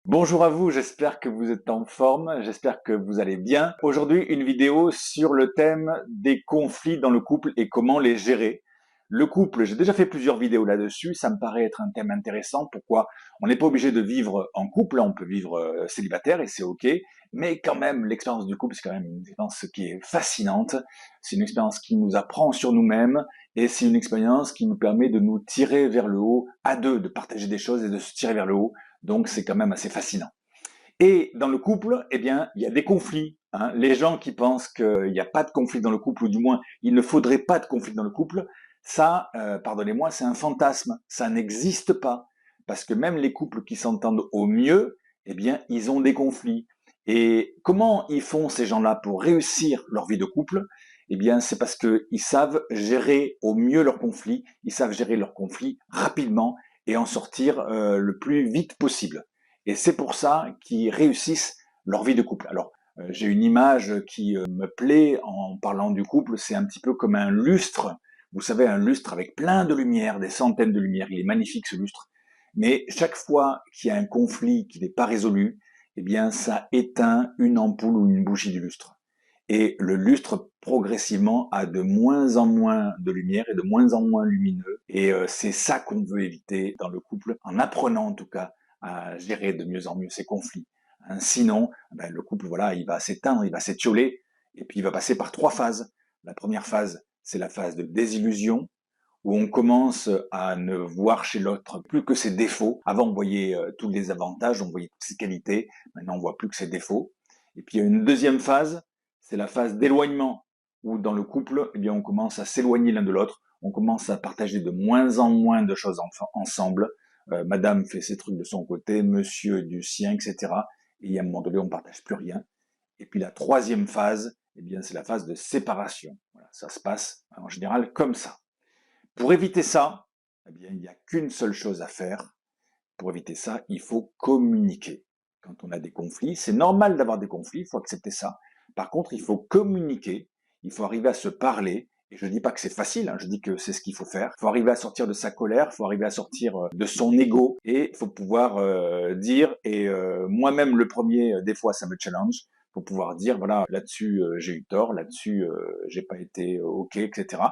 Bonjour à vous, j'espère que vous êtes en forme, j'espère que vous allez bien. Aujourd'hui, une vidéo sur le thème des conflits dans le couple et comment les gérer. Le couple, j'ai déjà fait plusieurs vidéos là-dessus, ça me paraît être un thème intéressant. Pourquoi? On n'est pas obligé de vivre en couple, on peut vivre célibataire et c'est ok, mais quand même, l'expérience du couple, c'est quand même une expérience qui est fascinante, c'est une expérience qui nous apprend sur nous-mêmes et c'est une expérience qui nous permet de nous tirer vers le haut à deux, de partager des choses et de se tirer vers le haut. Donc c'est quand même assez fascinant. Et dans le couple, eh bien, il y a des conflits. Hein. Les gens qui pensent qu'il n'y a pas de conflit dans le couple, ou du moins, il ne faudrait pas de conflit dans le couple, ça, pardonnez-moi, c'est un fantasme. Ça n'existe pas. Parce que même les couples qui s'entendent au mieux, eh bien, ils ont des conflits. Et comment ils font ces gens-là pour réussir leur vie de couple? Eh bien, c'est parce qu'ils savent gérer au mieux leurs conflits, ils savent gérer leurs conflits rapidement et en sortir le plus vite possible. Et c'est pour ça qu'ils réussissent leur vie de couple. Alors, j'ai une image qui me plaît en parlant du couple, c'est un petit peu comme un lustre. Vous savez, un lustre avec plein de lumière, des centaines de lumières. Il est magnifique ce lustre. Mais chaque fois qu'il y a un conflit qui n'est pas résolu, eh bien, ça éteint une ampoule ou une bougie du lustre. Et le lustre, progressivement, a de moins en moins de lumière et de moins en moins lumineux. Et c'est ça qu'on veut éviter dans le couple, en apprenant en tout cas à gérer de mieux en mieux ces conflits. Hein, sinon, ben, le couple, voilà, il va s'éteindre, il va s'étioler, et puis il va passer par trois phases. La première phase, c'est la phase de désillusion, où on commence à ne voir chez l'autre plus que ses défauts. Avant, on voyait tous les avantages, on voyait toutes ses qualités. Maintenant, on voit plus que ses défauts. Et puis, il y a une deuxième phase, c'est la phase d'éloignement, où dans le couple, eh bien, on commence à s'éloigner l'un de l'autre. On commence à partager de moins en moins de choses ensemble. Madame fait ses trucs de son côté, monsieur du sien, etc. Et à un moment donné, on ne partage plus rien. Et puis la troisième phase, eh bien, c'est la phase de séparation. Voilà, ça se passe en général comme ça. Pour éviter ça, eh bien, il n'y a qu'une seule chose à faire. Pour éviter ça, il faut communiquer. Quand on a des conflits, c'est normal d'avoir des conflits, il faut accepter ça. Par contre, il faut communiquer, il faut arriver à se parler. Et je ne dis pas que c'est facile, hein, je dis que c'est ce qu'il faut faire. Il faut arriver à sortir de sa colère, il faut arriver à sortir de son ego, et il faut pouvoir dire, et moi-même le premier, des fois ça me challenge, il faut pouvoir dire, voilà, là-dessus j'ai eu tort, là-dessus j'ai pas été ok, etc.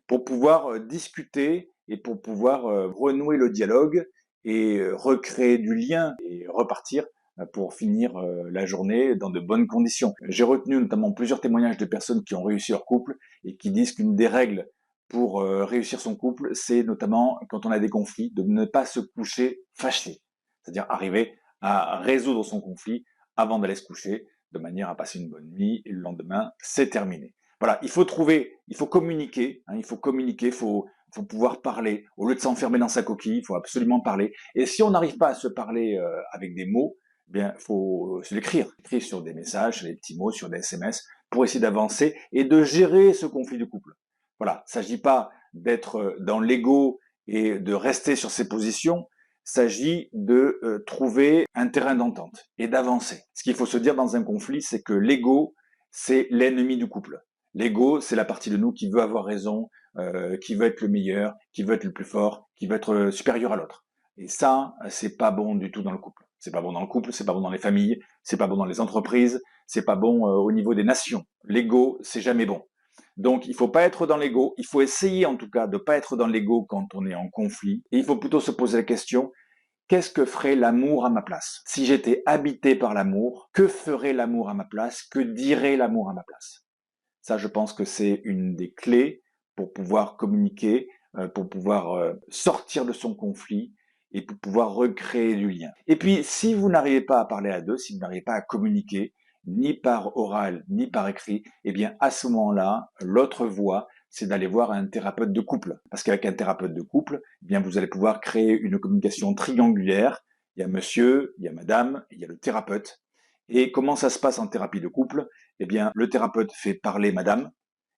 Pour pouvoir discuter et pour pouvoir renouer le dialogue et recréer du lien et repartir pour finir la journée dans de bonnes conditions. J'ai retenu notamment plusieurs témoignages de personnes qui ont réussi leur couple et qui disent qu'une des règles pour réussir son couple, c'est notamment, quand on a des conflits, de ne pas se coucher fâché. C'est-à-dire arriver à résoudre son conflit avant d'aller se coucher, de manière à passer une bonne nuit, et le lendemain, c'est terminé. Voilà, il faut trouver, il faut communiquer, hein, faut pouvoir parler. Au lieu de s'enfermer dans sa coquille, il faut absolument parler. Et si on n'arrive pas à se parler avec des mots, eh bien, faut se l'écrire. Écrire sur des messages, sur des petits mots, sur des SMS, pour essayer d'avancer et de gérer ce conflit de couple. Voilà, il ne s'agit pas d'être dans l'ego et de rester sur ses positions, il s'agit de trouver un terrain d'entente et d'avancer. Ce qu'il faut se dire dans un conflit, c'est que l'ego, c'est l'ennemi du couple. L'ego, c'est la partie de nous qui veut avoir raison, qui veut être le meilleur, qui veut être le plus fort, qui veut être supérieur à l'autre. Et ça, c'est pas bon du tout dans le couple. C'est pas bon dans le couple, c'est pas bon dans les familles, c'est pas bon dans les entreprises, c'est pas bon au niveau des nations. L'ego, c'est jamais bon. Donc, il faut pas être dans l'ego. Il faut essayer, en tout cas, de pas être dans l'ego quand on est en conflit. Et il faut plutôt se poser la question, qu'est-ce que ferait l'amour à ma place? Si j'étais habité par l'amour, que ferait l'amour à ma place? Que dirait l'amour à ma place? Ça, je pense que c'est une des clés pour pouvoir communiquer, pour pouvoir sortir de son conflit et pour pouvoir recréer du lien. Et puis, si vous n'arrivez pas à parler à deux, si vous n'arrivez pas à communiquer, ni par oral, ni par écrit, eh bien, à ce moment-là, l'autre voie, c'est d'aller voir un thérapeute de couple. Parce qu'avec un thérapeute de couple, eh bien, vous allez pouvoir créer une communication triangulaire. Il y a monsieur, il y a madame, il y a le thérapeute. Et comment ça se passe en thérapie de couple? Eh bien, le thérapeute fait parler madame,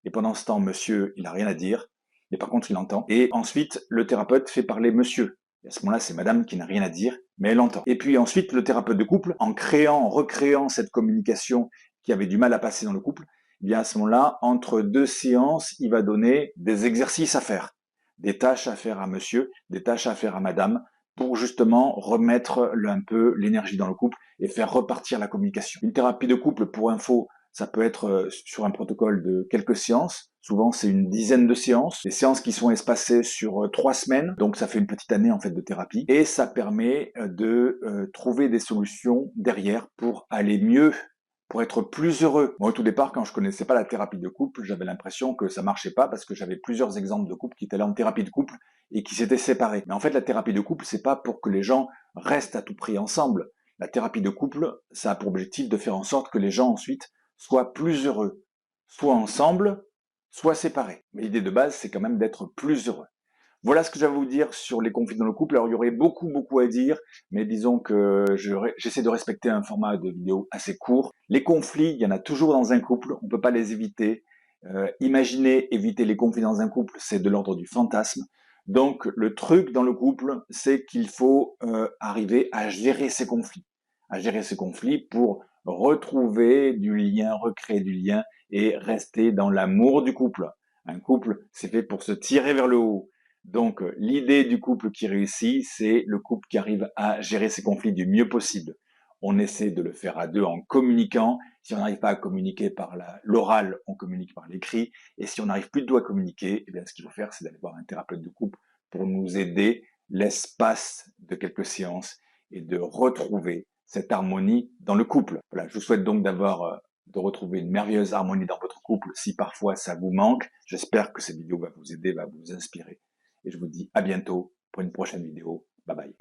et pendant ce temps, monsieur, il n'a rien à dire, mais par contre, il entend. Et ensuite, le thérapeute fait parler monsieur. Et à ce moment-là, c'est madame qui n'a rien à dire, mais elle entend. Et puis ensuite, le thérapeute de couple, en créant, en recréant cette communication qui avait du mal à passer dans le couple, eh bien, à ce moment-là, entre deux séances, il va donner des exercices à faire, des tâches à faire à monsieur, des tâches à faire à madame, pour justement remettre un peu l'énergie dans le couple et faire repartir la communication. Une thérapie de couple, pour info, ça peut être sur un protocole de quelques séances. Souvent, c'est une dizaine de séances. Des séances qui sont espacées sur 3 semaines. Donc, ça fait une petite année, en fait, de thérapie. Et ça permet de trouver des solutions derrière pour aller mieux, pour être plus heureux. Moi, au tout départ, quand je connaissais pas la thérapie de couple, j'avais l'impression que ça marchait pas parce que j'avais plusieurs exemples de couples qui étaient là en thérapie de couple et qui s'étaient séparés. Mais en fait, la thérapie de couple, c'est pas pour que les gens restent à tout prix ensemble. La thérapie de couple, ça a pour objectif de faire en sorte que les gens ensuite soient plus heureux, soit ensemble, soit séparés. Mais l'idée de base, c'est quand même d'être plus heureux. Voilà ce que j'avais à vous dire sur les conflits dans le couple. Alors, il y aurait beaucoup à dire, mais disons que j'essaie de respecter un format de vidéo assez court. Les conflits, il y en a toujours dans un couple, on ne peut pas les éviter. Imaginer éviter les conflits dans un couple, c'est de l'ordre du fantasme. Donc, le truc dans le couple, c'est qu'il faut arriver à gérer ces conflits. À gérer ces conflits pour retrouver du lien, recréer du lien et rester dans l'amour du couple. Un couple, c'est fait pour se tirer vers le haut. Donc, l'idée du couple qui réussit, c'est le couple qui arrive à gérer ses conflits du mieux possible. On essaie de le faire à deux en communiquant. Si on n'arrive pas à communiquer par l'oral, on communique par l'écrit. Et si on n'arrive plus du tout à communiquer, eh bien, ce qu'il faut faire, c'est d'aller voir un thérapeute de couple pour nous aider l'espace de quelques séances et de retrouver cette harmonie dans le couple. Voilà, je vous souhaite donc de retrouver une merveilleuse harmonie dans votre couple si parfois ça vous manque. J'espère que cette vidéo va vous aider, va vous inspirer. Et je vous dis à bientôt pour une prochaine vidéo. Bye bye.